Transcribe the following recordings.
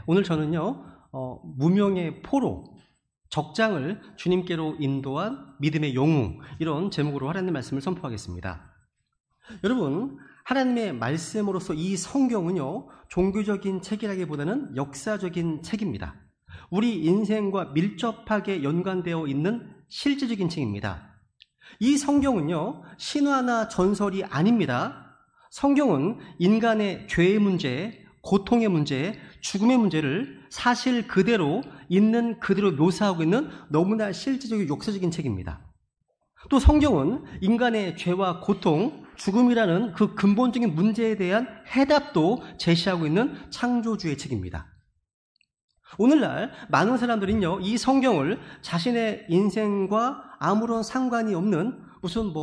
오늘 저는요, 무명의 포로, 적장을 주님께로 인도한 믿음의 영웅, 이런 제목으로 하나님의 말씀을 선포하겠습니다. 여러분, 하나님의 말씀으로서 이 성경은요, 종교적인 책이라기보다는 역사적인 책입니다. 우리 인생과 밀접하게 연관되어 있는 실제적인 책입니다. 이 성경은요, 신화나 전설이 아닙니다. 성경은 인간의 죄의 문제, 고통의 문제, 죽음의 문제를 사실 그대로 있는 그대로 묘사하고 있는 너무나 실제적이고 역사적인 책입니다. 또 성경은 인간의 죄와 고통, 죽음이라는 그 근본적인 문제에 대한 해답도 제시하고 있는 창조주의 책입니다. 오늘날 많은 사람들은요, 이 성경을 자신의 인생과 아무런 상관이 없는 무슨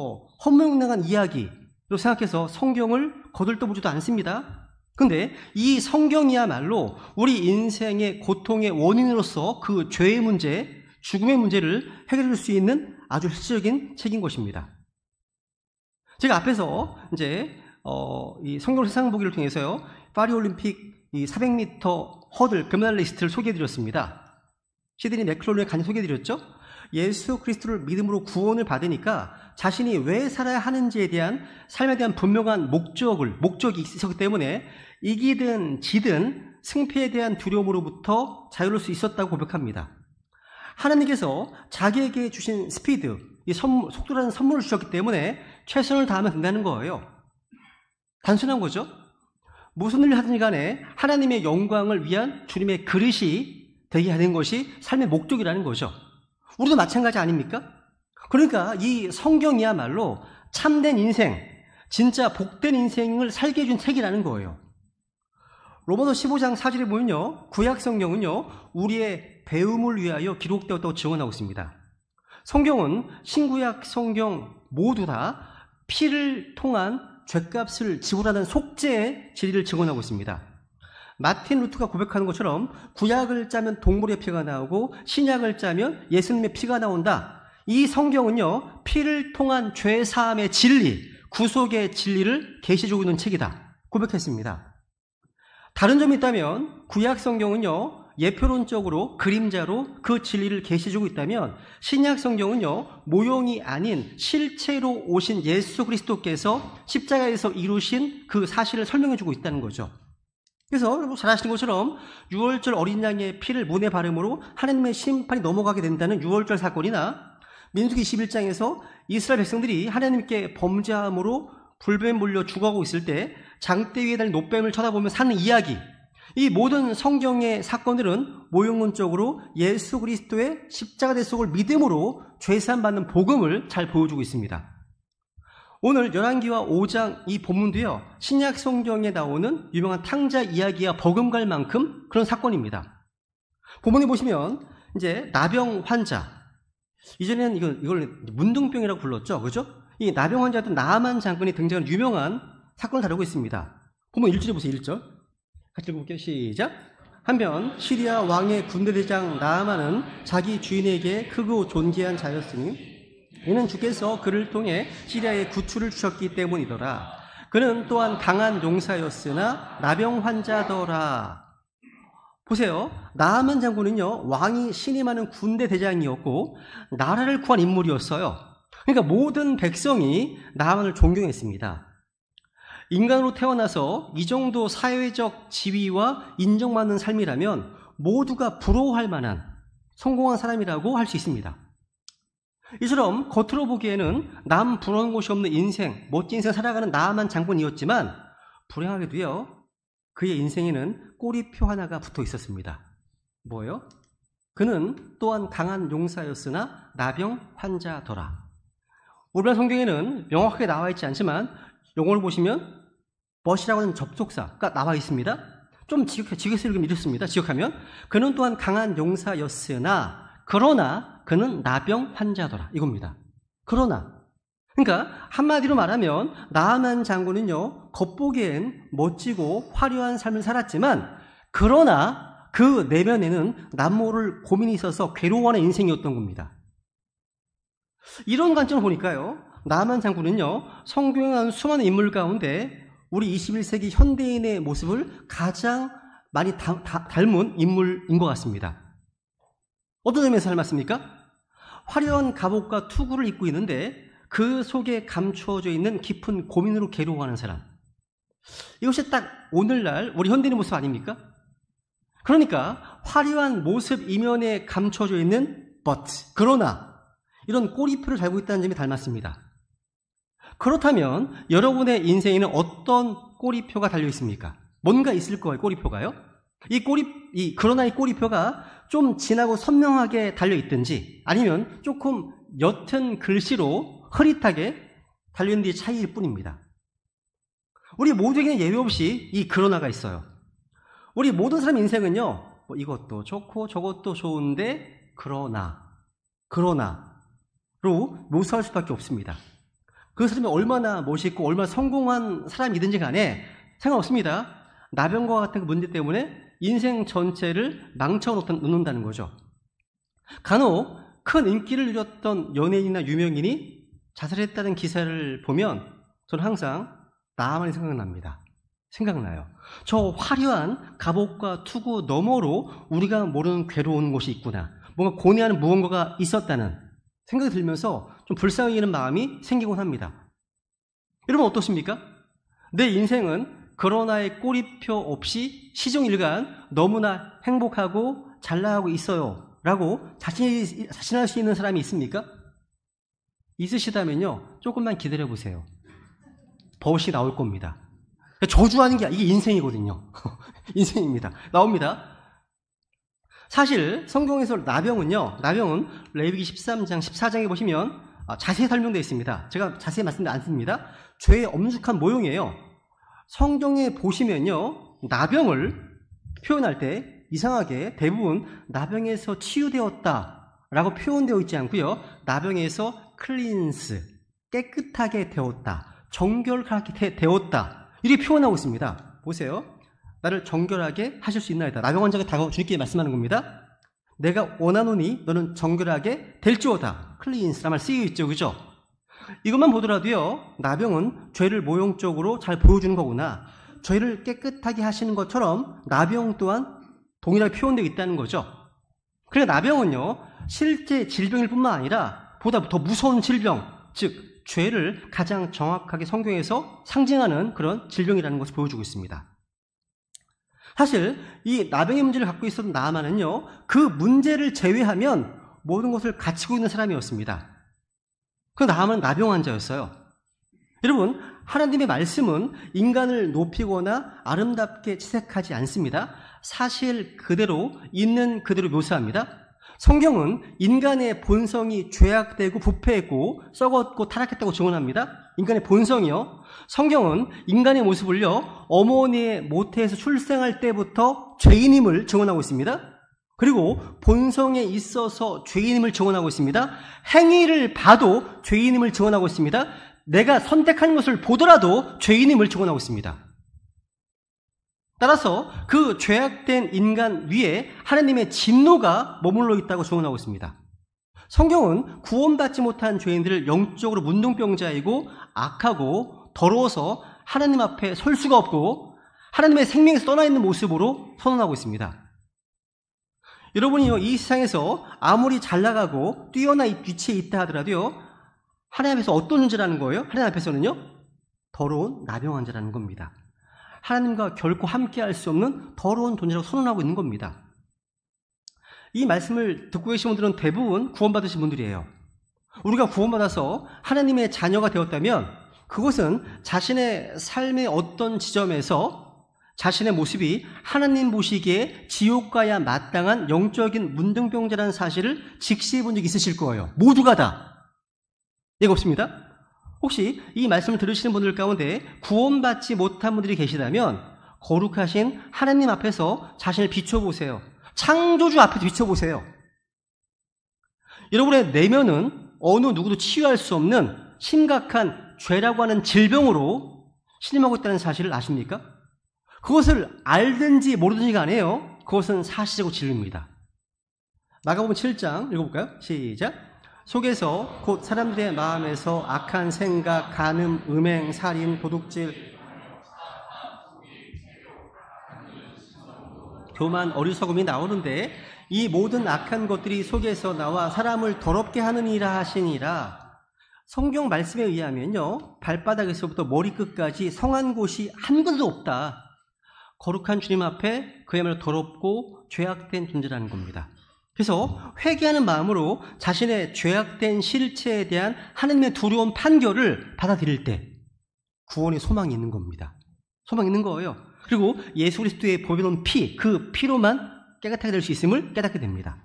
허무맹랑한 이야기로 생각해서 성경을 거들떠보지도 않습니다. 근데 이 성경이야말로 우리 인생의 고통의 원인으로서 그 죄의 문제, 죽음의 문제를 해결해 줄 수 있는 아주 실질적인 책인 것입니다. 제가 앞에서 이 성경 세상 보기를 통해서요, 파리올림픽 이 400m 허들 금메달리스트를 소개해드렸습니다. 시드니 맥클롤의 간증 소개해드렸죠? 예수 그리스도를 믿음으로 구원을 받으니까 자신이 왜 살아야 하는지에 대한 삶에 대한 분명한 목적이 있었기 때문에 이기든 지든 승패에 대한 두려움으로부터 자유로울 수 있었다고 고백합니다. 하나님께서 자기에게 주신 스피드, 속도라는 선물을 주셨기 때문에 최선을 다하면 된다는 거예요. 단순한 거죠. 무슨 일을 하든지 간에 하나님의 영광을 위한 주님의 그릇이 되게 하는 것이 삶의 목적이라는 거죠. 우리도 마찬가지 아닙니까? 그러니까 이 성경이야말로 참된 인생, 진짜 복된 인생을 살게 해준 책이라는 거예요. 로마서 15장 4절에 보면요, 구약 성경은요, 우리의 배움을 위하여 기록되었다고 증언하고 있습니다. 성경은 신구약 성경 모두 다 피를 통한 죗값을 지불하는 속죄의 진리를 증언하고 있습니다. 마틴 루트가 고백하는 것처럼 구약을 짜면 동물의 피가 나오고 신약을 짜면 예수님의 피가 나온다. 이 성경은요, 피를 통한 죄사함의 진리, 구속의 진리를 계시해주고 있는 책이다 고백했습니다. 다른 점이 있다면 구약 성경은요, 예표론적으로 그림자로 그 진리를 계시해주고 있다면 신약 성경은요, 모형이 아닌 실체로 오신 예수 그리스도께서 십자가에서 이루신 그 사실을 설명해주고 있다는 거죠. 그래서 잘 아시는 것처럼 6월절 어린 양의 피를 문에 바름으로 하나님의 심판이 넘어가게 된다는 6월절 사건이나 민수기 21장에서 이스라엘 백성들이 하나님께 범죄함으로 불뱀 물려 죽어가고 있을 때 장대 위에 달린 노뱀을 쳐다보며 사는 이야기, 이 모든 성경의 사건들은 모형론적으로 예수 그리스도의 십자가 대속을 믿음으로 죄사함 받는 복음을 잘 보여주고 있습니다. 오늘 열왕기와 5장 이 본문도요, 신약 성경에 나오는 유명한 탕자 이야기와 버금갈 만큼 그런 사건입니다. 본문에 보시면 나병 환자, 이전에는 이걸 문둥병이라고 불렀죠, 그죠? 이 나병 환자도 나아만 장군이 등장하는 유명한 사건을 다루고 있습니다. 본문 1절에 보세요. 1절 같이 읽어볼게요. 시작. 한편 시리아 왕의 군대대장 나아만은 자기 주인에게 크고 존귀한 자였으니 이는 주께서 그를 통해 시리아에 구출을 주셨기 때문이더라. 그는 또한 강한 용사였으나 나병 환자더라. 보세요. 나아만 장군은요, 왕이 신임하는 군대 대장이었고 나라를 구한 인물이었어요. 그러니까 모든 백성이 나아만을 존경했습니다. 인간으로 태어나서 이 정도 사회적 지위와 인정받는 삶이라면 모두가 부러워할 만한 성공한 사람이라고 할 수 있습니다. 이처럼 겉으로 보기에는 남 부러운 곳이 없는 인생, 멋진 인생 살아가는 나아만 장군이었지만 불행하게도요, 그의 인생에는 꼬리표 하나가 붙어 있었습니다. 뭐예요? 그는 또한 강한 용사였으나 나병 환자더라. 우리나라 성경에는 명확하게 나와 있지 않지만 영어를 보시면 벗이라고 하는 접속사가 나와 있습니다. 좀 지역해서 읽으면 이렇습니다. 지역하면 그는 또한 강한 용사였으나 그러나 그는 나병 환자더라, 이겁니다. 그러나, 그러니까 한마디로 말하면 나아만 장군은요, 겉보기엔 멋지고 화려한 삶을 살았지만 그러나 그 내면에는 남모를 고민이 있어서 괴로워하는 인생이었던 겁니다. 이런 관점을 보니까요, 나아만 장군은요, 성경에 나오는 수많은 인물 가운데 우리 21세기 현대인의 모습을 가장 많이 닮은 인물인 것 같습니다. 어떤 점에서 닮았습니까? 화려한 갑옷과 투구를 입고 있는데 그 속에 감추어져 있는 깊은 고민으로 괴로워하는 사람. 이것이 딱 오늘날 우리 현대인의 모습 아닙니까? 그러니까 화려한 모습 이면에 감춰져 있는 그러나 이런 꼬리표를 달고 있다는 점이 닮았습니다. 그렇다면 여러분의 인생에는 어떤 꼬리표가 달려 있습니까? 뭔가 있을 거예요, 꼬리표가요. 그러나 이 꼬리표가 좀 진하고 선명하게 달려 있든지 아니면 조금 옅은 글씨로 흐릿하게 달려 있는 데 차이일 뿐입니다. 우리 모두에게는 예외 없이 이 그러나가 있어요. 우리 모든 사람 인생은요, 이것도 좋고 저것도 좋은데 그러나로 묘사할 수밖에 없습니다. 그 사람이 얼마나 멋있고 얼마나 성공한 사람이든지 간에 상관없습니다. 나병과 같은 그 문제 때문에 인생 전체를 망쳐놓는다는 거죠. 간혹 큰 인기를 누렸던 연예인이나 유명인이 자살했다는 기사를 보면 저는 항상 나만이 생각나요. 저 화려한 갑옷과 투구 너머로 우리가 모르는 괴로운 곳이 있구나. 뭔가 고뇌하는 무언가가 있었다는 생각이 들면서 좀 불쌍히 여기는 마음이 생기곤 합니다. 여러분 어떻습니까? 내 인생은 그러나의 꼬리표 없이 시종일관 너무나 행복하고 잘 나가고 있어요 라고 자신할 수 있는 사람이 있습니까? 있으시다면요, 조금만 기다려보세요. 버릇이 나올 겁니다. 저주하는 게 이게 인생이거든요. 인생입니다. 나옵니다. 사실 성경에서 나병은 레위기 13장 14장에 보시면 자세히 설명되어 있습니다. 제가 자세히 말씀드리지 않습니다. 죄의 엄숙한 모형이에요. 성경에 보시면요, 나병을 표현할 때 이상하게 대부분 나병에서 치유되었다라고 표현되어 있지 않고요, 나병에서 클린스, 깨끗하게 되었다, 정결하게 되었다 이렇게 표현하고 있습니다. 보세요. 나를 정결하게 하실 수 있나이다. 나병 환자가 다가와 주님께 말씀하는 겁니다. 내가 원하노니 너는 정결하게 될지어다. 클린스란 말 쓰여 있죠, 그죠? 이것만 보더라도요, 나병은 죄를 모형적으로 잘 보여주는 거구나, 죄를 깨끗하게 하시는 것처럼 나병 또한 동일하게 표현되어 있다는 거죠. 그러니까 나병은요, 실제 질병일 뿐만 아니라 보다 더 무서운 질병, 즉 죄를 가장 정확하게 성경에서 상징하는 그런 질병이라는 것을 보여주고 있습니다. 사실 이 나병의 문제를 갖고 있었던 나아만은요, 그 문제를 제외하면 모든 것을 갖추고 있는 사람이었습니다. 그 나아만은 나병 환자였어요. 여러분, 하나님의 말씀은 인간을 높이거나 아름답게 채색하지 않습니다. 사실 그대로 있는 그대로 묘사합니다. 성경은 인간의 본성이 죄악되고 부패했고 썩었고 타락했다고 증언합니다. 인간의 본성이요. 성경은 인간의 모습을요, 어머니의 모태에서 출생할 때부터 죄인임을 증언하고 있습니다. 그리고 본성에 있어서 죄인임을 증언하고 있습니다. 행위를 봐도 죄인임을 증언하고 있습니다. 내가 선택한 것을 보더라도 죄인임을 증언하고 있습니다. 따라서 그 죄악된 인간 위에 하나님의 진노가 머물러 있다고 증언하고 있습니다. 성경은 구원받지 못한 죄인들을 영적으로 문둥병자이고 악하고 더러워서 하나님 앞에 설 수가 없고 하나님의 생명에서 떠나 있는 모습으로 선언하고 있습니다. 여러분이요, 이 세상에서 아무리 잘 나가고 뛰어난 위치에 있다 하더라도요, 하나님 앞에서 어떤 존재라는 거예요? 하나님 앞에서는요, 더러운 나병 환자라는 겁니다. 하나님과 결코 함께할 수 없는 더러운 존재라고 선언하고 있는 겁니다. 이 말씀을 듣고 계신 분들은 대부분 구원받으신 분들이에요. 우리가 구원받아서 하나님의 자녀가 되었다면 그것은 자신의 삶의 어떤 지점에서 자신의 모습이 하나님 보시기에 지옥 가야 마땅한 영적인 문둥병자라는 사실을 직시해 본 적이 있으실 거예요. 모두가 다. 예가 없습니다. 혹시 이 말씀을 들으시는 분들 가운데 구원받지 못한 분들이 계시다면 거룩하신 하나님 앞에서 자신을 비춰보세요. 창조주 앞에 비춰보세요. 여러분의 내면은 어느 누구도 치유할 수 없는 심각한 죄라고 하는 질병으로 신음하고 있다는 사실을 아십니까? 그것을 알든지 모르든지가 아니에요. 그것은 사실이고 진리입니다. 마가복음 7장 읽어볼까요? 시작. 속에서 곧 사람들의 마음에서 악한 생각, 간음, 음행, 살인, 도둑질, 교만, 어리석음이 나오는데 이 모든 악한 것들이 속에서 나와 사람을 더럽게 하느니라 하시니라. 성경 말씀에 의하면요, 발바닥에서부터 머리끝까지 성한 곳이 한 군데도 없다. 거룩한 주님 앞에 그야말로 더럽고 죄악된 존재라는 겁니다. 그래서 회개하는 마음으로 자신의 죄악된 실체에 대한 하나님의 두려운 판결을 받아들일 때 구원의 소망이 있는 겁니다. 소망이 있는 거예요. 그리고 예수 그리스도의 보배로운 피, 그 피로만 깨끗하게 될 수 있음을 깨닫게 됩니다.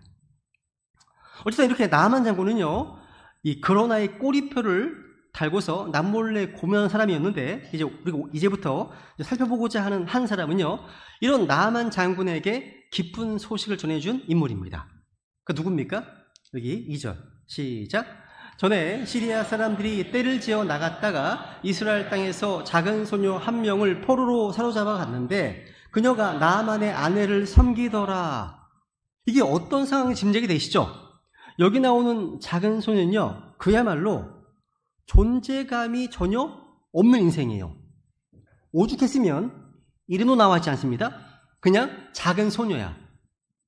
어쨌든 이렇게 나만 장군은요, 이 그러나의 꼬리표를 달고서 남몰래 고면한 사람이었는데, 그리고 이제부터 살펴보고자 하는 한 사람은요, 이런 나만 장군에게 기쁜 소식을 전해준 인물입니다. 그 누굽니까? 여기 2절 시작. 전에 시리아 사람들이 떼를 지어 나갔다가 이스라엘 땅에서 작은 소녀 한 명을 포로로 사로잡아 갔는데 그녀가 나만의 아내를 섬기더라. 이게 어떤 상황이 짐작이 되시죠? 여기 나오는 작은 소녀는요, 그야말로 존재감이 전혀 없는 인생이에요. 오죽했으면 이름도 나왔지 않습니다? 그냥 작은 소녀야.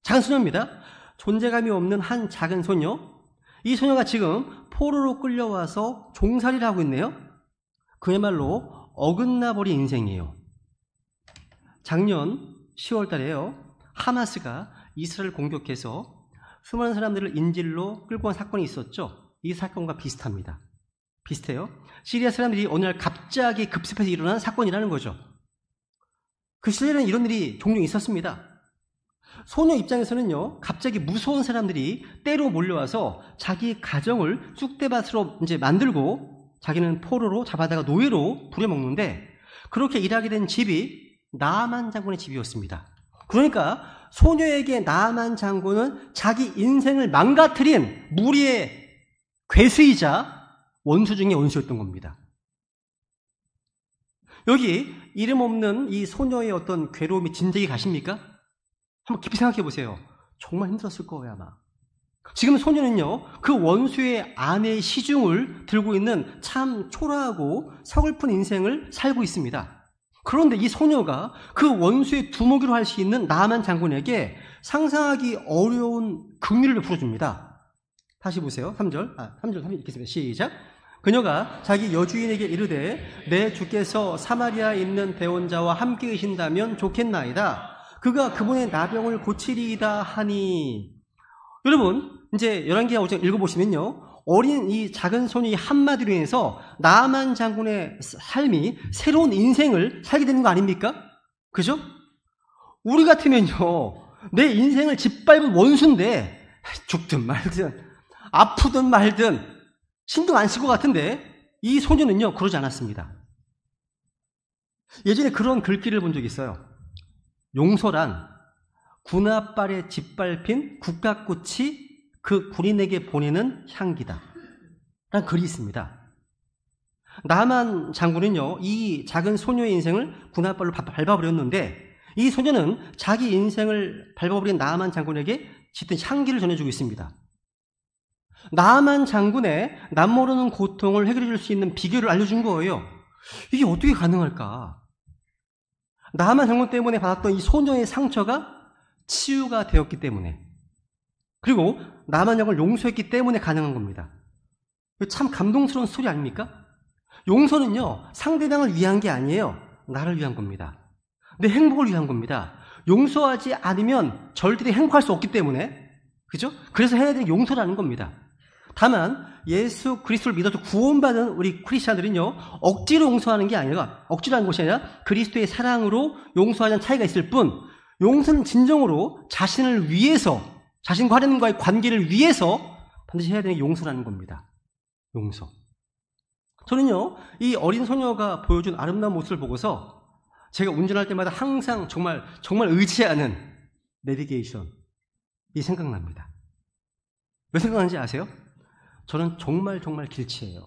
작은 소녀입니다. 존재감이 없는 한 작은 소녀. 이 소녀가 지금 포로로 끌려와서 종살이를 하고 있네요. 그야말로 어긋나 버린 인생이에요. 작년 10월 달에요, 하마스가 이스라엘을 공격해서 수많은 사람들을 인질로 끌고 간 사건이 있었죠. 이 사건과 비슷합니다. 비슷해요. 시리아 사람들이 어느 날 갑자기 급습해서 일어난 사건이라는 거죠. 그 시대에는 이런 일이 종종 있었습니다. 소녀 입장에서는요, 갑자기 무서운 사람들이 때로 몰려와서 자기 가정을 쑥대밭으로 이제 만들고 자기는 포로로 잡아다가 노예로 부려먹는데, 그렇게 일하게 된 집이 나아만 장군의 집이었습니다. 그러니까 소녀에게 나아만 장군은 자기 인생을 망가뜨린 무리의 괴수이자 원수 중에 원수였던 겁니다. 여기 이름 없는 이 소녀의 어떤 괴로움이 진작이 가십니까? 한번 깊이 생각해 보세요. 정말 힘들었을 거예요, 아마. 지금 소녀는요, 그 원수의 아내의 시중을 들고 있는 참 초라하고 서글픈 인생을 살고 있습니다. 그런데 이 소녀가 그 원수의 두목이로 할 수 있는 나아만 장군에게 상상하기 어려운 긍휼을 베풀어줍니다. 다시 보세요. 3절 읽겠습니다. 시작. 그녀가 자기 여주인에게 이르되 내 주께서 사마리아에 있는 배원자와 함께 계신다면 좋겠나이다. 그가 그분의 나병을 고치리이다 하니. 여러분, 이제 열왕기하 5장 읽어보시면요, 어린 이 작은 손이 한마디로 인해서 나아만 장군의 삶이 새로운 인생을 살게 되는 거 아닙니까? 그죠? 우리 같으면요, 내 인생을 짓밟은 원수인데 죽든 말든 아프든 말든 신경 안 쓸 것 같은데 이 소녀는요, 그러지 않았습니다. 예전에 그런 글귀를 본 적이 있어요. 용서란 군홧발에 짓밟힌 국화꽃이 그 군인에게 보내는 향기다 라는 글이 있습니다. 나아만 장군은요, 이 작은 소녀의 인생을 군홧발로 밟아버렸는데, 이 소녀는 자기 인생을 밟아버린 나아만 장군에게 짙은 향기를 전해주고 있습니다. 나아만 장군의 남모르는 고통을 해결해 줄 수 있는 비결을 알려준 거예요. 이게 어떻게 가능할까? 나아만 장군 때문에 받았던 이 소녀의 상처가 치유가 되었기 때문에, 그리고 나아만 장군을 용서했기 때문에 가능한 겁니다. 참 감동스러운 스토리 아닙니까? 용서는요, 상대방을 위한 게 아니에요. 나를 위한 겁니다. 내 행복을 위한 겁니다. 용서하지 않으면 절대로 행복할 수 없기 때문에, 그죠? 그래서 해야 되는 용서라는 겁니다. 다만 예수 그리스도를 믿어서 구원받은 우리 크리스찬들은요, 억지로 용서하는 게 아니라, 억지로 하는 것이 아니라 그리스도의 사랑으로 용서하는 차이가 있을 뿐, 용서는 진정으로 자신을 위해서, 자신과 하나님과의 관계를 위해서 반드시 해야 되는 게 용서라는 겁니다. 용서. 저는요, 이 어린 소녀가 보여준 아름다운 모습을 보고서 제가 운전할 때마다 항상 정말 의지하는 내비게이션이 생각납니다. 왜 생각나는지 아세요? 저는 정말 길치예요.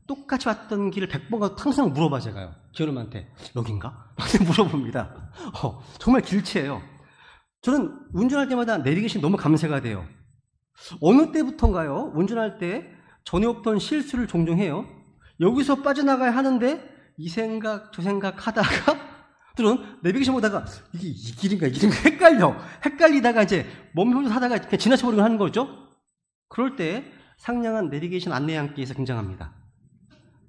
똑같이 왔던 길을 100번 가도 항상 물어봐, 제가요. 지원님한테. 여긴가? 물어봅니다. 정말 길치예요. 저는 운전할 때마다 내비게이션이 너무 감사가 돼요. 어느 때부턴가요, 운전할 때 전에 없던 실수를 종종 해요. 여기서 빠져나가야 하는데 이 생각 저 생각 하다가 들은 내비게이션 보다가 이게 이 길인가 이 길인가 헷갈리다가 이제 멈춰서 하다가 그냥 지나쳐버리고 하는 거죠. 그럴 때 상냥한 내비게이션 안내양께서 등장합니다.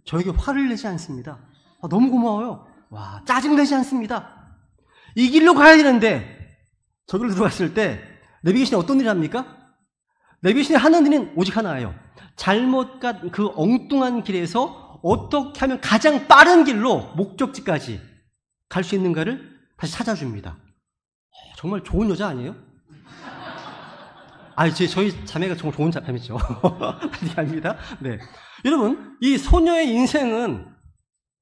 저에게 화를 내지 않습니다. 너무 고마워요. 와, 짜증내지 않습니다. 이 길로 가야 되는데 저길로 들어갔을 때 내비게이션이 어떤 일을 합니까? 내비게이션이 하는 일은 오직 하나예요. 잘못 간 그 엉뚱한 길에서 어떻게 하면 가장 빠른 길로 목적지까지 갈 수 있는가를 다시 찾아줍니다. 정말 좋은 여자 아니에요? 저희 자매가 정말 좋은 자매죠. 아닙니다. 네. 여러분, 이 소녀의 인생은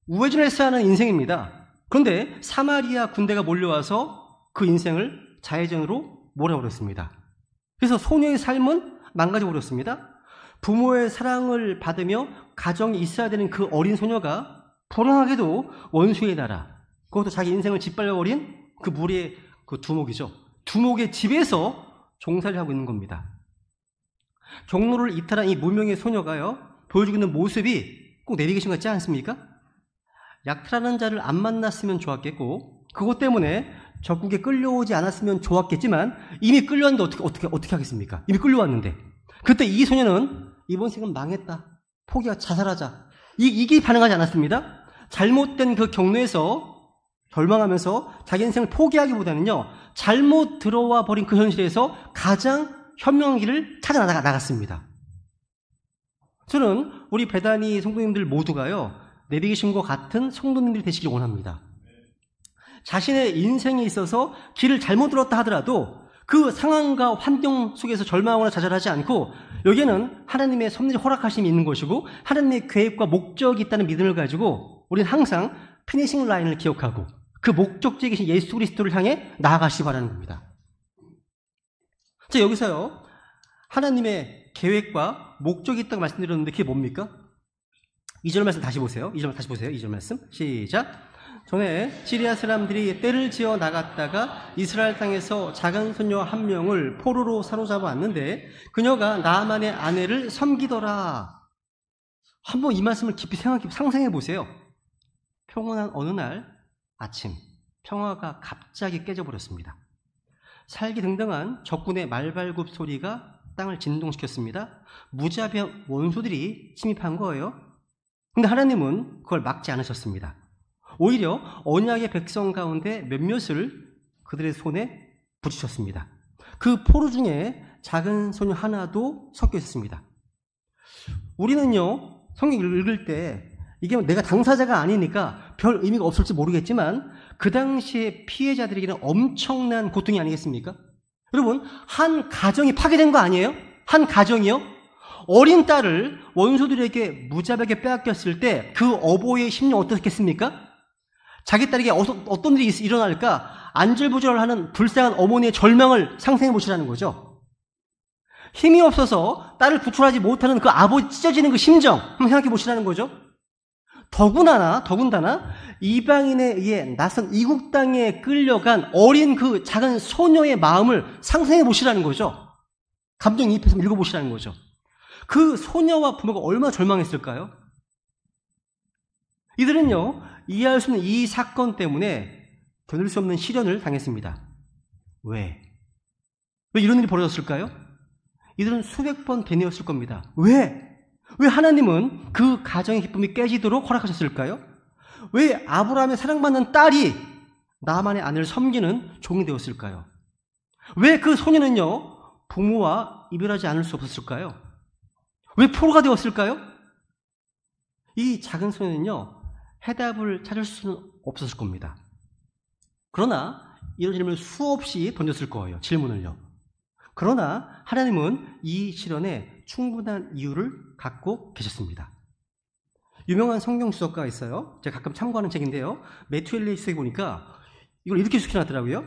우회전을 했어야 하는 인생입니다. 그런데 사마리아 군대가 몰려와서 그 인생을 좌회전으로 몰아버렸습니다. 그래서 소녀의 삶은 망가져버렸습니다. 부모의 사랑을 받으며 가정이 있어야 되는 그 어린 소녀가 불행하게도 원수의 나라, 그것도 자기 인생을 짓밟아버린 그 무리의 그 두목이죠. 두목의 집에서 종살이를 하고 있는 겁니다. 경로를 이탈한 이 무명의 소녀가요, 보여주고 있는 모습이 꼭 내비게이션 같지 않습니까? 약탈하는 자를 안 만났으면 좋았겠고, 그것 때문에 적국에 끌려오지 않았으면 좋았겠지만, 이미 끌려왔는데 어떻게 하겠습니까? 이미 끌려왔는데. 그때 이 소녀는 이번 생은 망했다. 포기하고 자살하자. 이게 반응하지 않았습니다. 잘못된 그 경로에서 절망하면서 자기 인생을 포기하기보다는요, 잘못 들어와 버린 그 현실에서 가장 현명한 길을 찾아 나갔습니다. 저는 우리 배단위 성도님들 모두가요, 내비게이션과 같은 성도님들이 되시길 원합니다. 자신의 인생에 있어서 길을 잘못 들었다 하더라도 그 상황과 환경 속에서 절망하거나 좌절하지 않고, 여기에는 하나님의 섭리를 허락하심이 있는 것이고 하나님의 계획과 목적이 있다는 믿음을 가지고 우리는 항상 피니싱 라인을 기억하고 그 목적지에 계신 예수 그리스도를 향해 나아가시기 바라는 겁니다. 자, 여기서요, 하나님의 계획과 목적이 있다고 말씀드렸는데 그게 뭡니까? 2절 말씀 다시 보세요. 2절 말씀 시작. 전에 시리아 사람들이 떼를 지어 나갔다가 이스라엘 땅에서 작은 소녀 한 명을 포로로 사로잡아 왔는데 그녀가 나아만의 아내를 섬기더라. 한번 이 말씀을 깊이 상상해 보세요. 평온한 어느 날 아침, 평화가 갑자기 깨져버렸습니다. 살기등등한 적군의 말발굽 소리가 땅을 진동시켰습니다. 무자비한 원수들이 침입한 거예요. 근데 하나님은 그걸 막지 않으셨습니다. 오히려 언약의 백성 가운데 몇몇을 그들의 손에 붙이셨습니다. 그 포로 중에 작은 소녀 하나도 섞여 있었습니다. 우리는요, 성경 읽을 때 이게 내가 당사자가 아니니까 별 의미가 없을지 모르겠지만 그 당시에 피해자들에게는 엄청난 고통이 아니겠습니까? 여러분, 한 가정이 파괴된 거 아니에요? 한 가정이요? 어린 딸을 원수들에게 무자비하게 빼앗겼을 때 그 어버이의 심령 어떻겠습니까? 자기 딸에게 어떤 일이 일어날까 안절부절하는 불쌍한 어머니의 절망을 상상해 보시라는 거죠. 힘이 없어서 딸을 구출하지 못하는 그 아버지 찢어지는 그 심정 한번 생각해 보시라는 거죠. 더군다나 이방인에 의해 낯선 이국 땅에 끌려간 어린 그 작은 소녀의 마음을 상상해 보시라는 거죠. 감정이입해서 읽어보시라는 거죠. 그 소녀와 부모가 얼마나 절망했을까요? 이들은요, 이해할 수 없는 이 사건 때문에 견딜 수 없는 시련을 당했습니다. 왜 이런 일이 벌어졌을까요? 이들은 수백 번 되뇌었을 겁니다. 왜 하나님은 그 가정의 기쁨이 깨지도록 허락하셨을까요? 왜 아브라함의 사랑받는 딸이 나만의 아내를 섬기는 종이 되었을까요? 왜 그 소녀는요, 부모와 이별하지 않을 수 없었을까요? 왜 포로가 되었을까요? 이 작은 소녀는요, 해답을 찾을 수는 없었을 겁니다. 그러나 이런 질문을 수없이 던졌을 거예요. 질문을요. 그러나 하나님은 이 시련에 충분한 이유를 갖고 계셨습니다. 유명한 성경 주석가가 있어요. 제가 가끔 참고하는 책인데요. 매튜 엘리스에 보니까 이걸 이렇게 수식해놨더라고요.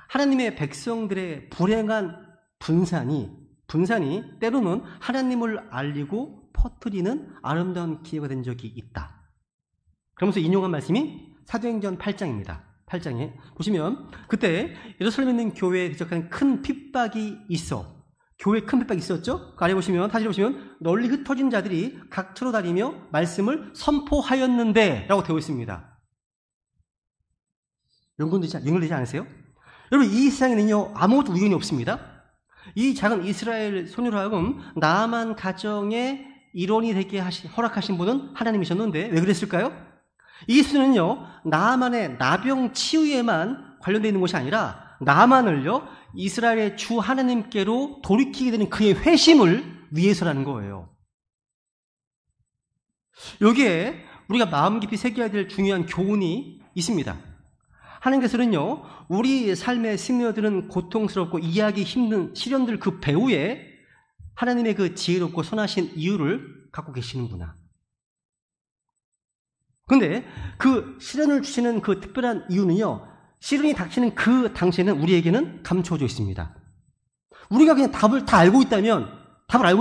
하나님의 백성들의 불행한 분산이 때로는 하나님을 알리고 퍼뜨리는 아름다운 기회가 된 적이 있다. 그러면서 인용한 말씀이 사도행전 8장입니다. 8장에 보시면 그때 예루살렘에 있는 교회에 대적하는 큰 핍박이 있어. 교회에 큰 핍박이 있었죠? 그 아래 보시면, 사진에 보시면 널리 흩어진 자들이 각처로 다니며 말씀을 선포하였는데 라고 되어 있습니다. 연결되지 않으세요? 여러분, 이 세상에는요, 아무것도 우연이 없습니다. 이 작은 이스라엘 소녀로 하여금 나아만 가정의 일원이 되게 허락하신 분은 하나님이셨는데 왜 그랬을까요? 이 소녀는요, 나아만의 나병 치유에만 관련되어 있는 것이 아니라 나아만을요, 이스라엘의 주 하나님께로 돌이키게 되는 그의 회심을 위해서라는 거예요. 여기에 우리가 마음 깊이 새겨야 될 중요한 교훈이 있습니다. 하나님께서는요, 우리 삶에 스며드는 고통스럽고 이해하기 힘든 시련들 그 배후에 하나님의 그 지혜롭고 선하신 이유를 갖고 계시는구나. 근데 그 시련을 주시는 그 특별한 이유는요, 시련이 닥치는 그 당시에는 우리에게는 감춰져 있습니다. 우리가 그냥 답을 알고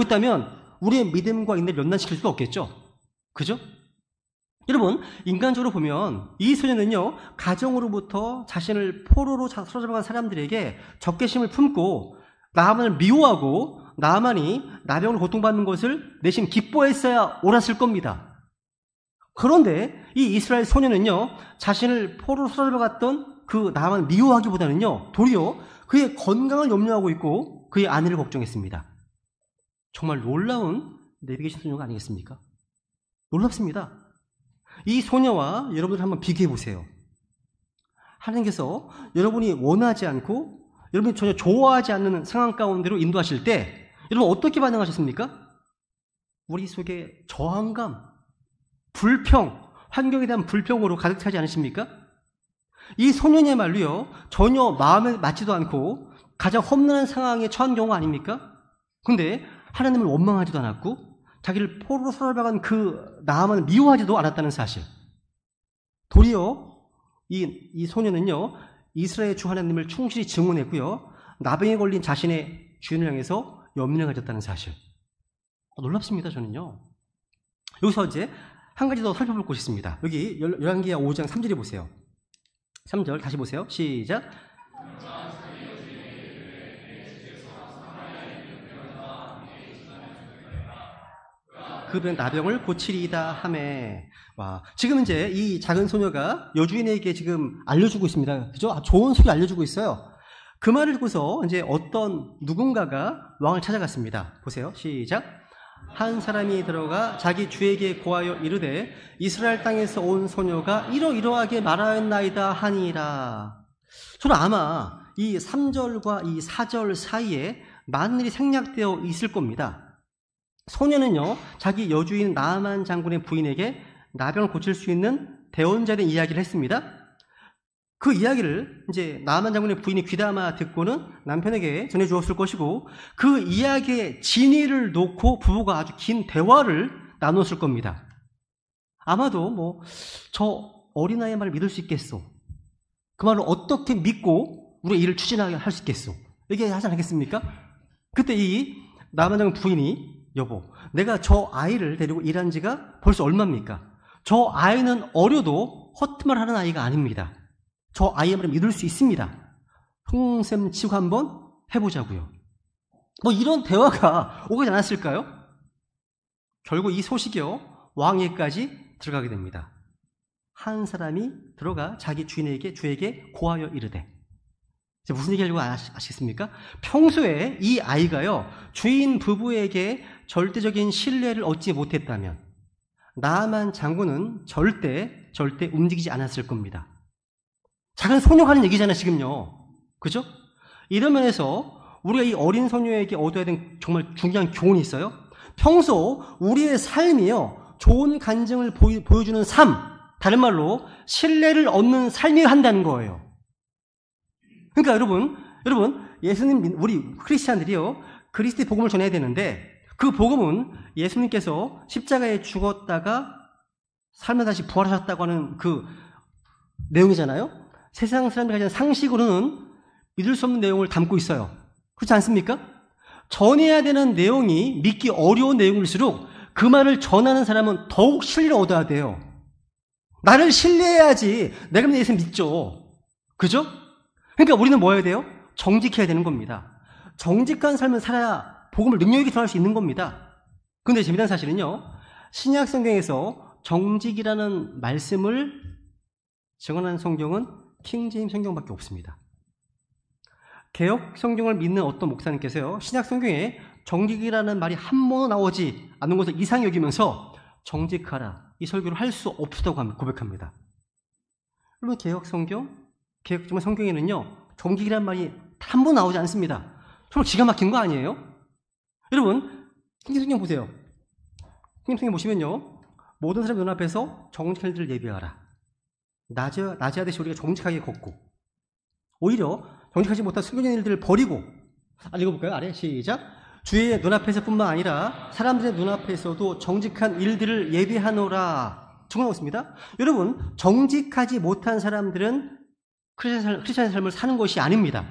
있다면 우리의 믿음과 인내를 연단시킬 수가 없겠죠. 그죠? 여러분, 인간적으로 보면 이 소녀는요, 가정으로부터 자신을 포로로 사로잡아간 사람들에게 적개심을 품고 나아만을 미워하고 나아만이 나병으로 고통받는 것을 내심 기뻐했어야 옳았을 겁니다. 그런데 이 이스라엘 소녀는요, 자신을 포로로 사로잡아갔던 그 나아만을 미워하기보다는요, 도리어 그의 건강을 염려하고 있고 그의 안위를 걱정했습니다. 정말 놀라운 내비게이션 소녀가 아니겠습니까? 놀랍습니다. 이 소녀와 여러분들 한번 비교해 보세요. 하나님께서 여러분이 원하지 않고 여러분이 전혀 좋아하지 않는 상황 가운데로 인도하실 때 여러분 어떻게 반응하셨습니까? 우리 속에 저항감, 불평, 환경에 대한 불평으로 가득 차지 않으십니까? 이 소년이야말로요, 전혀 마음에 맞지도 않고 가장 험난한 상황에 처한 경우 아닙니까? 근데 하나님을 원망하지도 않았고 자기를 포로로 사로잡아간 그 나아만을 미워하지도 않았다는 사실. 도리어 이 소년은요, 이스라엘 주 하나님을 충실히 증언했고요, 나병에 걸린 자신의 주인을 향해서 염려를 가졌다는 사실. 놀랍습니다, 저는요. 여기서 이제 한 가지 더 살펴볼 곳이 있습니다. 여기 열왕기하 5장 3절에 보세요. 3절 다시 보세요. 시작. 그는 나병을 고치리이다 하매. 와, 지금 이제 이 작은 소녀가 여주인에게 지금 알려주고 있습니다. 그죠? 좋은 소리 알려주고 있어요. 그 말을 듣고서 이제 어떤 누군가가 왕을 찾아갔습니다. 보세요. 시작. 한 사람이 들어가 자기 주에게 고하여 이르되 이스라엘 땅에서 온 소녀가 이러이러하게 말하였나이다 하니라. 저는 아마 이 3절과 이 4절 사이에 많은 일이 생략되어 있을 겁니다. 소녀는요, 자기 여주인 나아만 장군의 부인에게 나병을 고칠 수 있는 대원자에 대한 이야기를 했습니다. 그 이야기를 이제 나아만 장군의 부인이 귀담아 듣고는 남편에게 전해주었을 것이고, 그 이야기의 진위를 놓고 부부가 아주 긴 대화를 나눴을 겁니다. 아마도 저 어린아이의 말을 믿을 수 있겠소? 그 말을 어떻게 믿고 우리가 일을 추진하게 할 수 있겠소? 이렇게 하지 않겠습니까? 그때 이 나아만 장군 부인이 여보, 내가 저 아이를 데리고 일한 지가 벌써 얼마입니까? 저 아이는 어려도 허트말 하는 아이가 아닙니다. 저 아이의 말을 믿을 수 있습니다. 흥셈 치고 한번 해보자고요. 이런 대화가 오가지 않았을까요? 결국 이 소식이요, 왕에까지 들어가게 됩니다. 한 사람이 들어가 자기 주에게 고하여 이르되. 무슨 얘기하려고 아시겠습니까? 평소에 이 아이가요, 주인 부부에게 절대적인 신뢰를 얻지 못했다면 나아만 장군은 절대 움직이지 않았을 겁니다. 작은 소녀가 하는 얘기잖아요, 지금요. 그죠? 이런 면에서 우리가 이 어린 소녀에게 얻어야 되는 정말 중요한 교훈이 있어요. 평소 우리의 삶이요, 좋은 간증을 보여주는 삶, 다른 말로 신뢰를 얻는 삶이어야 한다는 거예요. 그러니까 여러분, 예수님, 우리 크리스찬들이요, 그리스도의 복음을 전해야 되는데, 그 복음은 예수님께서 십자가에 죽었다가 삶에 다시 부활하셨다고 하는 그 내용이잖아요. 세상 사람들이 가진 상식으로는 믿을 수 없는 내용을 담고 있어요. 그렇지 않습니까? 전해야 되는 내용이 믿기 어려운 내용일수록 그 말을 전하는 사람은 더욱 신뢰를 얻어야 돼요. 나를 신뢰해야지 내가 믿는 예수 믿죠. 그죠? 그러니까 우리는 뭐 해야 돼요? 정직해야 되는 겁니다. 정직한 삶을 살아야 복음을 능력 있게 전할 수 있는 겁니다. 그런데 재미난 사실은요, 신약 성경에서 정직이라는 말씀을 증언한 성경은 킹제임 성경밖에 없습니다. 개역 성경을 믿는 어떤 목사님께서요, 신약 성경에 정직이라는 말이 한 번도 나오지 않는 것을 이상히 여기면서 정직하라, 이 설교를 할 수 없다고 고백합니다. 여러분, 개역 성경, 개역 성경에는요, 정직이라는 말이 한 번 나오지 않습니다. 정말 기가 막힌 거 아니에요? 여러분, 킹제임 성경 보세요. 킹제임 성경 보시면요, 모든 사람 눈앞에서 정직한 일들을 예비하라. 낮이하듯이 우리가 정직하게 걷고, 오히려 정직하지 못한 숨겨진 일들을 버리고, 읽어볼까요? 아래 시작. 주의 눈앞에서뿐만 아니라 사람들의 눈앞에서도 정직한 일들을 예비하노라. 정말 없습니다. 여러분, 정직하지 못한 사람들은 크리스찬의 삶을 사는 것이 아닙니다.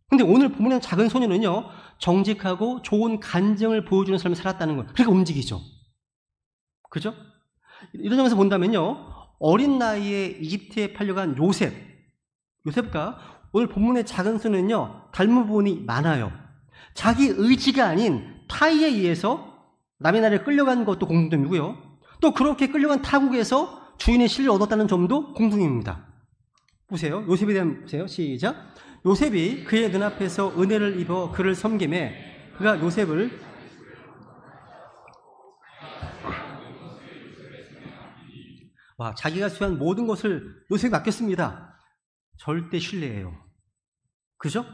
근데 오늘 본문의 작은 소녀는요, 정직하고 좋은 간증을 보여주는 삶을 살았다는 거예요. 그러니까 움직이죠. 그죠? 이런 점에서 본다면요, 어린 나이에 이집트에 팔려간 요셉과 오늘 본문의 작은 소녀는요, 닮은 부분이 많아요. 자기 의지가 아닌 타의에 의해서 남의 나라에 끌려간 것도 공통점이고요. 또 그렇게 끌려간 타국에서 주인의 신뢰를 얻었다는 점도 공통입니다. 보세요. 요셉에 대한 보세요. 시작. 요셉이 그의 눈앞에서 은혜를 입어 그를 섬기매 그가 요셉을 자기가 수한 모든 것을 요셉에 맡겼습니다. 절대 신뢰예요. 그죠?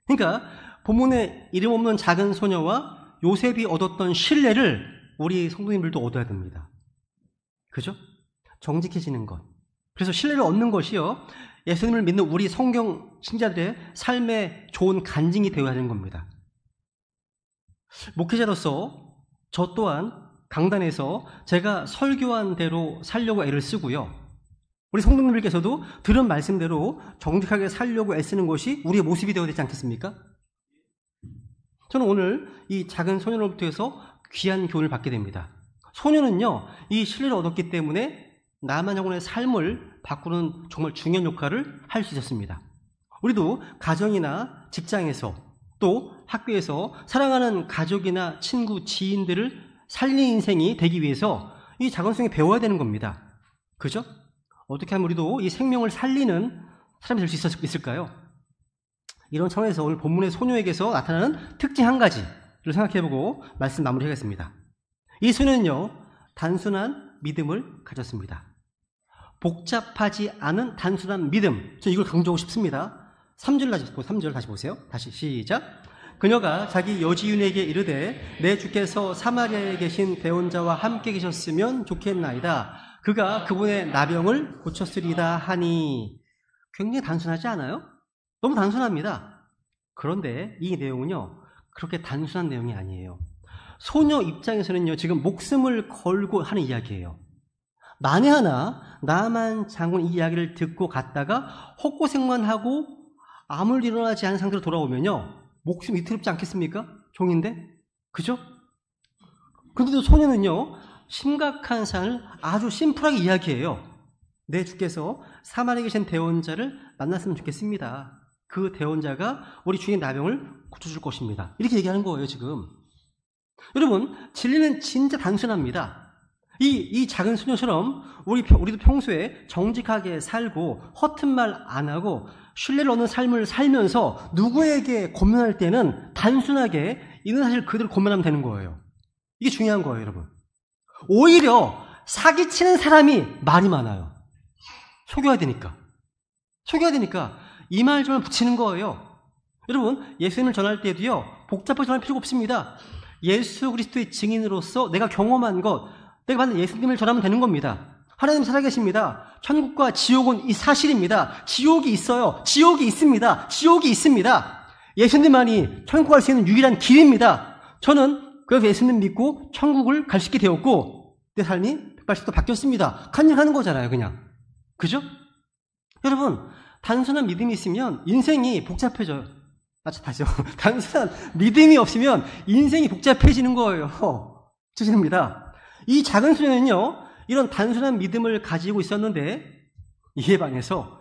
그러니까 본문에 이름 없는 작은 소녀와 요셉이 얻었던 신뢰를 우리 성도님들도 얻어야 됩니다. 그죠? 정직해지는 것. 그래서 신뢰를 얻는 것이요, 예수님을 믿는 우리 성경 신자들의 삶에 좋은 간증이 되어야 하는 겁니다. 목회자로서 저 또한 강단에서 제가 설교한 대로 살려고 애를 쓰고요, 우리 성도님들께서도 들은 말씀대로 정직하게 살려고 애쓰는 것이 우리의 모습이 되어야 되지 않겠습니까? 저는 오늘 이 작은 소녀로부터 해서 귀한 교훈을 받게 됩니다. 소녀는요, 이 신뢰를 얻었기 때문에 나만 영혼의 삶을 바꾸는 정말 중요한 역할을 할 수 있었습니다. 우리도 가정이나 직장에서 또 학교에서 사랑하는 가족이나 친구, 지인들을 살리는 인생이 되기 위해서 이 작은 소녀이 배워야 되는 겁니다. 그죠? 어떻게 하면 우리도 이 생명을 살리는 사람이 될 수 있을까요? 이런 차원에서 오늘 본문의 소녀에게서 나타나는 특징 한 가지를 생각해보고 말씀 마무리하겠습니다. 이 소녀는요, 단순한 믿음을 가졌습니다. 복잡하지 않은 단순한 믿음. 저 이걸 강조하고 싶습니다. 3절 다시 보세요. 다시 시작. 그녀가 자기 여지윤에게 이르되 내 주께서 사마리아에 계신 배원자와 함께 계셨으면 좋겠나이다. 그가 그분의 나병을 고쳤으리다 하니. 굉장히 단순하지 않아요? 너무 단순합니다. 그런데 이 내용은요, 그렇게 단순한 내용이 아니에요. 소녀 입장에서는요, 지금 목숨을 걸고 하는 이야기예요. 만에 하나 나만 장군 이 이야기를 듣고 갔다가 헛고생만 하고 아무 일 일어나지 않은 상태로 돌아오면요, 목숨 위태롭지 않겠습니까? 종인데? 그죠? 그런데도 소녀는요, 심각한 사안을 아주 심플하게 이야기해요. 내 주께서 사마리아에 계신 대원자를 만났으면 좋겠습니다. 그 대원자가 우리 주인의 나병을 고쳐줄 것입니다. 이렇게 얘기하는 거예요, 지금. 여러분, 진리는 진짜 단순합니다. 이 작은 소녀처럼 우리도 평소에 정직하게 살고 허튼 말 안 하고 신뢰를 얻는 삶을 살면서 누구에게 고민할 때는 단순하게 있는 사실 그대로 고민하면 되는 거예요. 이게 중요한 거예요, 여러분. 오히려 사기치는 사람이 말이 많아요. 속여야 되니까 이 말 저 말 붙이는 거예요. 여러분, 예수님을 전할 때도요, 복잡하게 전할 필요가 없습니다. 예수 그리스도의 증인으로서 내가 경험한 것, 내가 받는 예수님을 전하면 되는 겁니다. 하나님 살아계십니다. 천국과 지옥은 이 사실입니다. 지옥이 있어요. 지옥이 있습니다. 지옥이 있습니다. 예수님만이 천국 갈 수 있는 유일한 길입니다. 저는 그래서 예수님 믿고 천국을 갈 수 있게 되었고 내 삶이 180도 바뀌었습니다. 간증하는 거잖아요, 그냥. 그죠? 여러분, 단순한 믿음이 있으면 인생이 복잡해져요. 다시요. 단순한 믿음이 없으면 인생이 복잡해지는 거예요. 죄송합니다. 이 작은 소녀는요, 이런 단순한 믿음을 가지고 있었는데 이에 반해서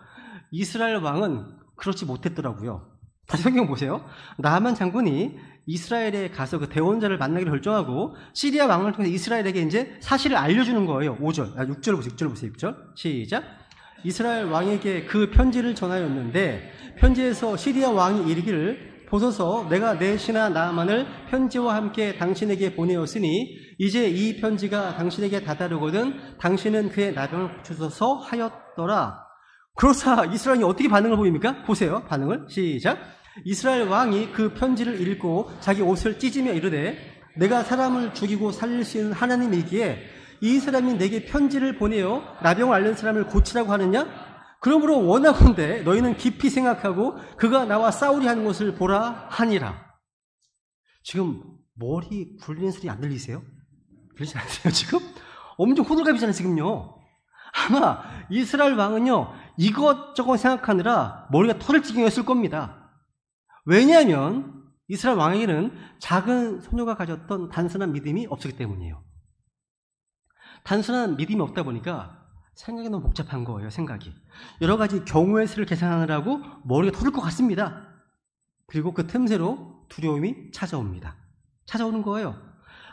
이스라엘 왕은 그렇지 못했더라고요. 다시 성경 보세요. 나만 장군이 이스라엘에 가서 그 대원자를 만나기로 결정하고 시리아 왕을 통해서 이스라엘에게 이제 사실을 알려주는 거예요. 6절 보세요. 6절. 시작. 이스라엘 왕에게 그 편지를 전하였는데 편지에서 시리아 왕이 이르기를 보소서 내가 내 신하 나아만을 편지와 함께 당신에게 보내었으니 이제 이 편지가 당신에게 다다르거든 당신은 그의 나병을 고쳐소서 하였더라. 그렇사 이스라엘 왕이 어떻게 반응을 보입니까? 보세요. 반응을 시작. 이스라엘 왕이 그 편지를 읽고 자기 옷을 찢으며 이르되 내가 사람을 죽이고 살릴 수 있는 하나님이기에 이 사람이 내게 편지를 보내어 나병을 앓는 사람을 고치라고 하느냐? 그러므로 원하건대 너희는 깊이 생각하고 그가 나와 싸우리 하는 것을 보라 하니라. 지금 머리 굴리는 소리 안 들리세요? 들리지 않으세요 지금? 엄청 호들갑이잖아요 지금요. 아마 이스라엘 왕은요 이것저것 생각하느라 머리가 터질 지경이었을 겁니다. 왜냐하면 이스라엘 왕에게는 작은 소녀가 가졌던 단순한 믿음이 없었기 때문이에요. 단순한 믿음이 없다 보니까 생각이 너무 복잡한 거예요. 생각이 여러 가지 경우의 수를 계산하느라고 머리가 터질 것 같습니다. 그리고 그 틈새로 두려움이 찾아옵니다. 찾아오는 거예요.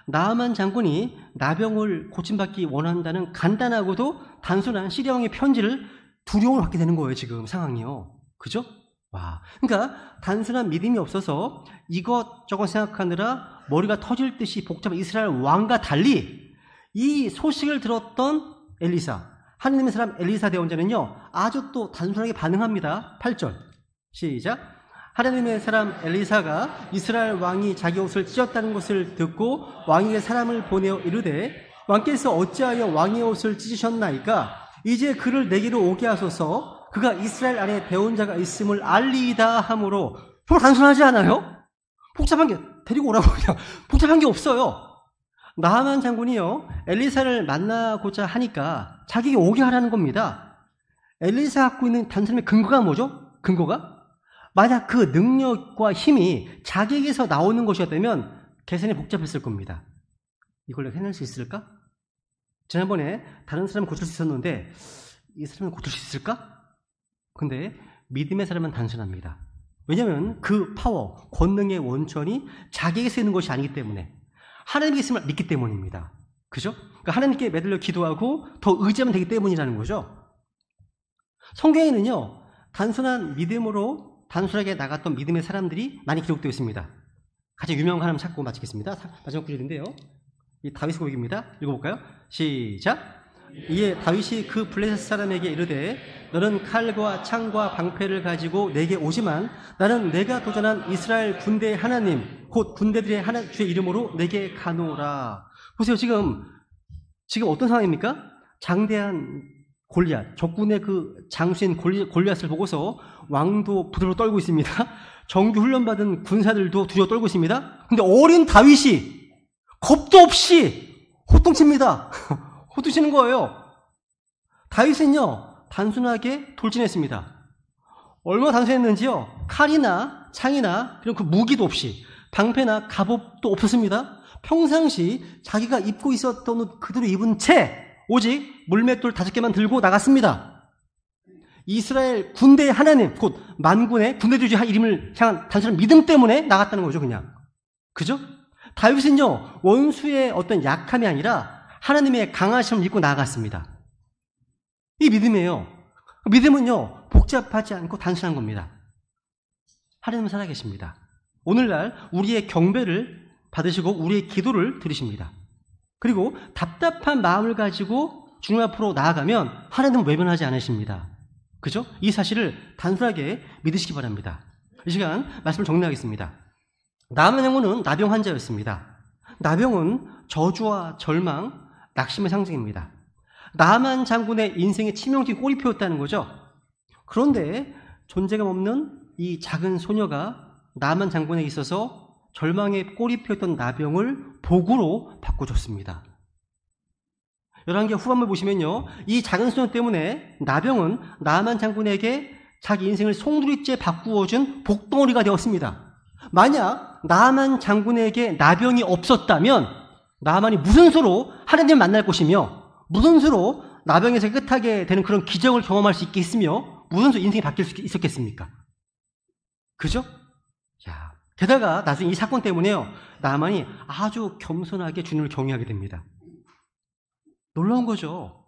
나아만 장군이 나병을 고침받기 원한다는 간단하고도 단순한 시리아 왕의 편지를 두려움을 받게 되는 거예요. 지금 상황이요. 그죠? 와, 그러니까 단순한 믿음이 없어서 이것저것 생각하느라 머리가 터질 듯이 복잡한 이스라엘 왕과 달리 이 소식을 들었던 엘리사, 하느님의 사람 엘리사 대원자는요 아주 또 단순하게 반응합니다. 8절 시작. 하느님의 사람 엘리사가 이스라엘 왕이 자기 옷을 찢었다는 것을 듣고 왕에게 사람을 보내어 이르되 왕께서 어찌하여 왕의 옷을 찢으셨나이까? 이제 그를 내게로 오게 하소서. 그가 이스라엘 안에 배운 자가 있음을 알리이다 하므로. 정말 단순하지 않아요? 복잡한 게 데리고 오라고 그냥 복잡한 게 없어요. 나아만 장군이요 엘리사를 만나고자 하니까 자기에게 오게 하라는 겁니다. 엘리사 갖고 있는 단순한 근거가 뭐죠? 근거가? 만약 그 능력과 힘이 자기에게서 나오는 것이었다면 계산이 복잡했을 겁니다. 이걸 해낼 수 있을까? 지난번에 다른 사람을 고칠 수 있었는데 이 사람을 고칠 수 있을까? 근데 믿음의 사람은 단순합니다. 왜냐하면 그 파워, 권능의 원천이 자기에게서 있는 것이 아니기 때문에 하나님께 있음을 믿기 때문입니다. 그죠? 그러니까 하나님께 매달려 기도하고 더 의지하면 되기 때문이라는 거죠. 성경에는요 단순한 믿음으로 단순하게 나갔던 믿음의 사람들이 많이 기록되어 있습니다. 가장 유명한 하나님 찾고 마치겠습니다. 마지막 구절인데요. 이 다윗의 고백입니다. 읽어볼까요? 시작. 이에 다윗이 그 블레셋 사람에게 이르되 너는 칼과 창과 방패를 가지고 내게 오지만 나는 내가 도전한 이스라엘 군대의 하나님 곧 군대들의 하나 주의 이름으로 내게 가노라. 보세요. 지금 어떤 상황입니까? 장대한 골리앗, 적군의 그 장수인 골리앗을 보고서 왕도 부들부들 떨고 있습니다. 정규 훈련받은 군사들도 두려워 떨고 있습니다. 근데 어린 다윗이 겁도 없이 호통칩니다. 호통치는 거예요. 다윗은요 단순하게 돌진했습니다. 얼마나 단순했는지요. 칼이나 창이나 그런 그 무기도 없이 방패나 갑옷도 없었습니다. 평상시 자기가 입고 있었던 옷 그대로 입은 채 오직 물맷돌 5개만 들고 나갔습니다. 이스라엘 군대의 하나님 곧 만군의 군대주의 이름을 향한 단순한 믿음 때문에 나갔다는 거죠. 그냥 그죠? 다윗은요 원수의 어떤 약함이 아니라 하나님의 강하심을 믿고 나아갔습니다. 이 믿음이에요. 믿음은요 복잡하지 않고 단순한 겁니다. 하나님은 살아계십니다. 오늘날 우리의 경배를 받으시고 우리의 기도를 들으십니다. 그리고 답답한 마음을 가지고 주님 앞으로 나아가면 하나님은 외면하지 않으십니다. 그죠? 이 사실을 단순하게 믿으시기 바랍니다. 이 시간 말씀을 정리하겠습니다. 나아만 장군은 나병 환자였습니다. 나병은 저주와 절망, 낙심의 상징입니다. 나아만 장군의 인생의 치명적인 꼬리표였다는 거죠. 그런데 존재감 없는 이 작은 소녀가 나아만 장군에게 있어서 절망의 꼬리표였던 나병을 복으로 바꿔줬습니다. 11개 후반부를 보시면요. 이 작은 소녀 때문에 나병은 나아만 장군에게 자기 인생을 송두리째 바꾸어준 복덩어리가 되었습니다. 만약 나아만 장군에게 나병이 없었다면 나아만이 무슨 수로 하나님을 만날 것이며 무슨 수로 나병에서 깨끗하게 되는 그런 기적을 경험할 수 있겠으며 무슨 수로 인생이 바뀔 수 있었겠습니까? 그죠? 야, 게다가 나중에 이 사건 때문에요. 나아만이 아주 겸손하게 주님을 경외하게 됩니다. 놀라운 거죠.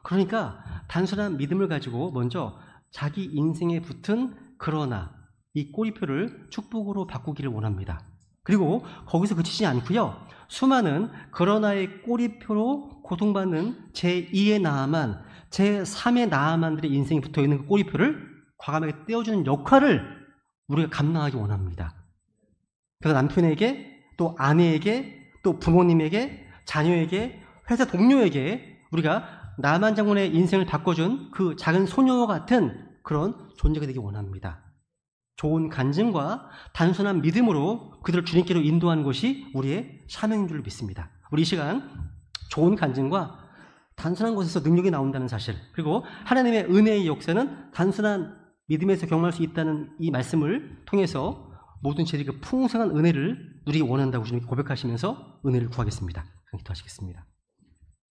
그러니까 단순한 믿음을 가지고 먼저 자기 인생에 붙은 그러나 이 꼬리표를 축복으로 바꾸기를 원합니다. 그리고 거기서 그치지 않고요. 수많은 그러나의 꼬리표로 고통받는 제2의 나아만, 제3의 나아만들의 인생에 붙어있는 그 꼬리표를 과감하게 떼어주는 역할을 우리가 감당하기 원합니다. 그래서 남편에게, 또 아내에게, 또 부모님에게, 자녀에게, 회사 동료에게 우리가 나만 장군의 인생을 바꿔준 그 작은 소녀와 같은 그런 존재가 되기 원합니다. 좋은 간증과 단순한 믿음으로 그들을 주님께로 인도하는 것이 우리의 사명인 줄 믿습니다. 우리 이 시간 좋은 간증과 단순한 곳에서 능력이 나온다는 사실, 그리고 하나님의 은혜의 역사는 단순한 믿음에서 경험할 수 있다는 이 말씀을 통해서 모든 저희가 풍성한 은혜를 누리기 원한다고 주님께 고백하시면서 은혜를 구하겠습니다. 기도하시겠습니다.